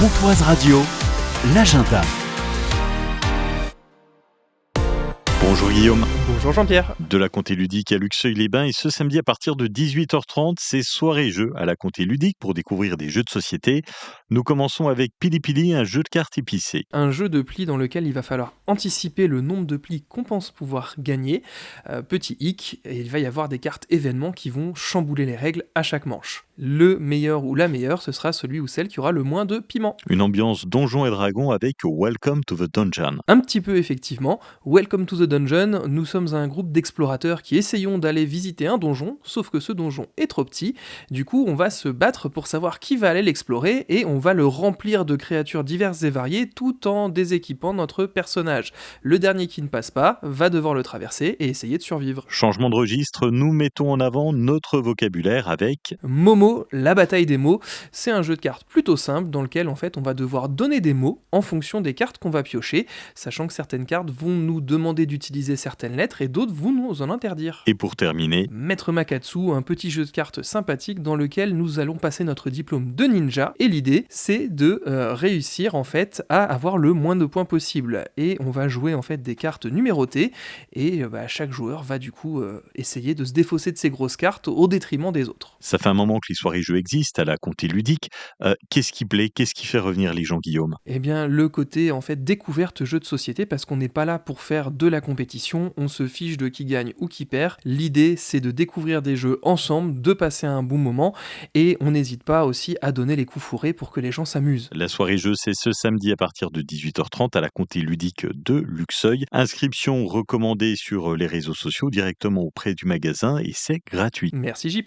Pontoise Radio, l'agenda. Bonjour Guillaume. Bonjour Jean-Pierre. De la Comté Ludique à Luxeuil-les-Bains, et ce samedi à partir de 18h30, c'est soirée jeux à la Comté Ludique pour découvrir des jeux de société. Nous commençons avec Pili Pili, un jeu de cartes épicé. Un jeu de plis dans lequel il va falloir anticiper le nombre de plis qu'on pense pouvoir gagner. Petit hic, et il va y avoir des cartes événements qui vont chambouler les règles à chaque manche. Le meilleur ou la meilleure, ce sera celui ou celle qui aura le moins de piment. Une ambiance Donjons et Dragons avec Welcome to the Dungeon. Un petit peu effectivement, Welcome to the Dungeon, nous sommes un groupe d'explorateurs qui essayons d'aller visiter un donjon, sauf que ce donjon est trop petit, du coup on va se battre pour savoir qui va aller l'explorer et on va le remplir de créatures diverses et variées tout en déséquipant notre personnage. Le dernier qui ne passe pas va devoir le traverser et essayer de survivre. Changement de registre, nous mettons en avant notre vocabulaire avec Momo, la bataille des mots, c'est un jeu de cartes plutôt simple dans lequel en fait on va devoir donner des mots en fonction des cartes qu'on va piocher, sachant que certaines cartes vont nous demander d'utiliser certaines lettres et d'autres vont nous en interdire. Et pour terminer, Maître Makatsu, un petit jeu de cartes sympathique dans lequel nous allons passer notre diplôme de ninja et l'idée c'est de réussir en fait à avoir le moins de points possible et on va jouer en fait des cartes numérotées et chaque joueur va du coup essayer de se défausser de ses grosses cartes au détriment des autres. ça fait un moment que les soirées jeux existent à la Comté Ludique. Qu'est-ce qui plaît, qu'est-ce qui fait revenir les gens, Guillaume? Eh bien, le côté en fait découverte jeu de société, parce qu'on n'est pas là pour faire de la compétition, on se fiche de qui gagne ou qui perd. L'idée, c'est de découvrir des jeux ensemble, de passer un bon moment, et on n'hésite pas aussi à donner les coups fourrés pour que les gens s'amusent. La soirée jeu, c'est ce samedi à partir de 18h30 à la Comté Ludique de Luxeuil. Inscription recommandée sur les réseaux sociaux directement auprès du magasin et c'est gratuit. Merci JP.